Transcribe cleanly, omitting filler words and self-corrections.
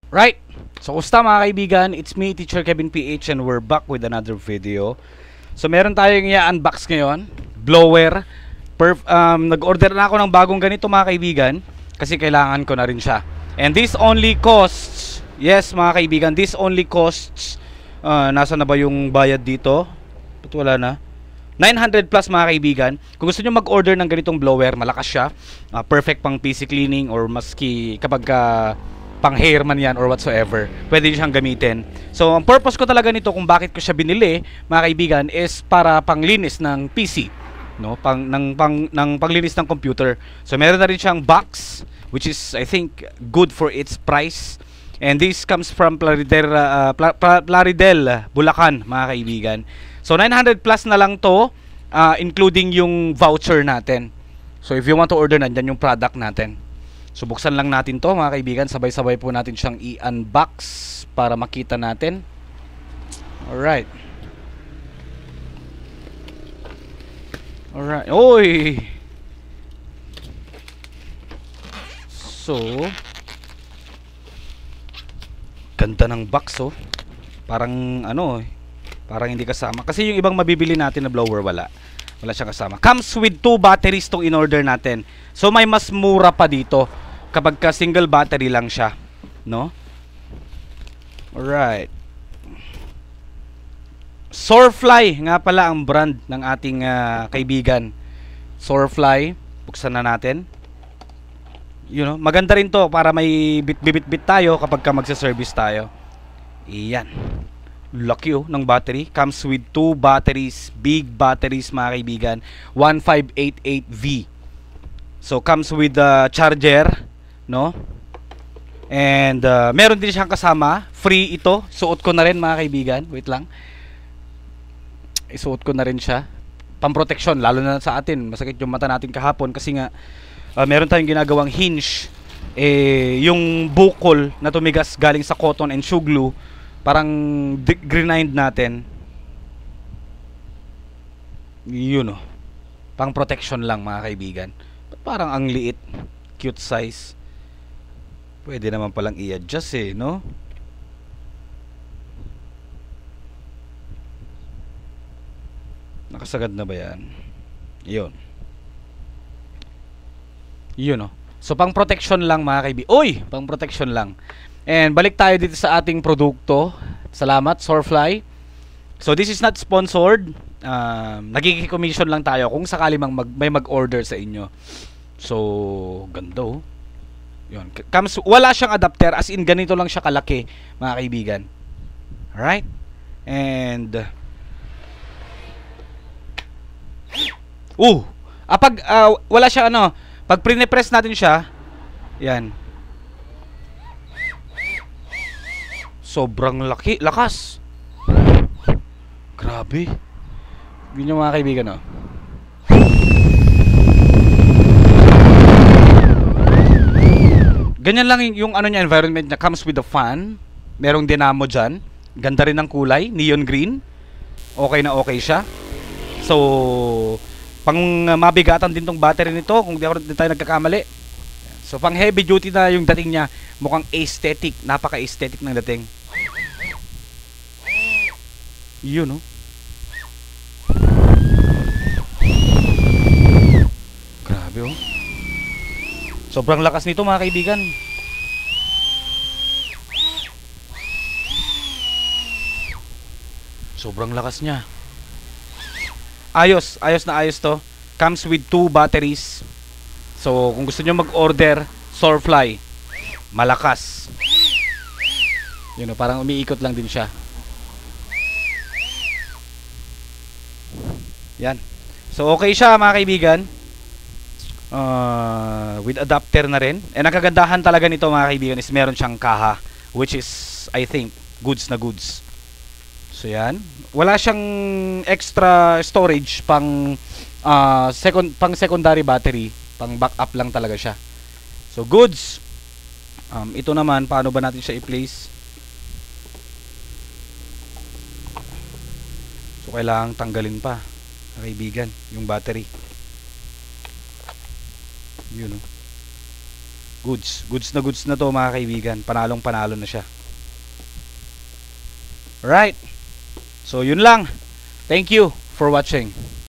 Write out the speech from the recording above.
Right. So, kumusta mga kaibigan? It's me, Teacher Kevin PH, and we're back with another video. So, meron tayong i-unbox ngayon. Blower. Nag-order na ako ng bagong ganito mga kaibigan kasi kailangan ko na rin siya. And this only costs, yes mga kaibigan, this only costs, nasa na ba yung bayad dito? Ba't wala na? 900 plus mga kaibigan. Kung gusto nyo mag-order ng ganitong blower, malakas siya. Perfect pang PC cleaning or maski kapag pang hair man yan or whatsoever, pwede nyo siyang gamitin. So ang purpose ko talaga nito kung bakit ko siya binili mga kaibigan is para panglinis ng PC, no? Panglinis ng computer. So meron na rin siyang box which is I think good for its price. And this comes from Plaridel, Bulacan mga kaibigan. So 900 plus na lang to, including yung voucher natin. So if you want to order, nandyan yung product natin. So buksan lang natin to mga kaibigan. Sabay-sabay po natin siyang i-unbox para makita natin. Alright. Alright. Oy! So ganda ng box oh. Parang ano parang hindi kasama. Kasi yung ibang mabibili natin na blower wala siyang kasama. Comes with 2 batteries tong in-order natin. So may mas mura pa dito kapag ka single battery lang siya, no? Alright. Soarfly nga pala ang brand ng ating kaibigan. Soarfly. Buksan na natin. You know, maganda rin to para may bit-bit tayo kapag ka magsa-service tayo. Iyan. Lucky oh ng battery. Comes with 2 batteries, big batteries mga kaibigan, 1588V. So comes with the charger, no? And meron din siyang kasama, free ito. Suot ko na rin mga kaibigan. Wait lang. Isuot ko na rin siya. Pamproteksyon lalo na sa atin. Masakit yung mata natin kahapon kasi nga meron tayong ginagawang hinge. Yung bukol na tumigas galing sa cotton and shoe glue, parang grind natin. Yun oh. Pang protection lang mga kaibigan. Parang ang liit. Cute size. Pwede naman palang i-adjust no? Nakasagad na ba yan? Yun. Yun oh. So pang protection lang mga kaibigan. Uy! Pang protection lang. And balik tayo dito sa ating produkto. Salamat, Soarfly. So this is not sponsored. Nagki-commission lang tayo kung sakali may mag-order sa inyo. So ganda oh. Yun. Wala siyang adapter, as in ganito lang siya kalaki mga kaibigan. Alright? And pag wala siya pag pre-press natin siya, yan. Sobrang lakas. Grabe. Yun yung mga kaibigan Ganyan lang yung niya, environment niya. Comes with a fan. Merong dynamo dyan. Ganda rin ng kulay, neon green. Okay na okay siya. So pang mabigatan din tong battery nito kung di tayo nagkakamali. So pang heavy duty na yung dating niya. Mukhang aesthetic, napaka-aesthetic ng dating. Yun oh. Grabe oh. Sobrang lakas nito mga kaibigan. Sobrang lakas niya. Ayos na ayos to. Comes with 2 batteries. So kung gusto niyo mag-order, Soarfly. Malakas. Yun oh, parang umiikot lang din siya. Yan. So okay siya mga kaibigan. With adapter na rin. And ang kagandahan talaga nito mga kaibigan is meron siyang kaha, which is I think goods na goods. So yan. Wala siyang extra storage pang secondary battery. Pang backup lang talaga siya. So goods. Ito naman, paano ba natin siya i-place? So kailangang tanggalin pa kaibigan yung battery. Yun oh. Goods na to mga kaibigan. Panalong panalo na siya. Alright. So yun lang. Thank you for watching.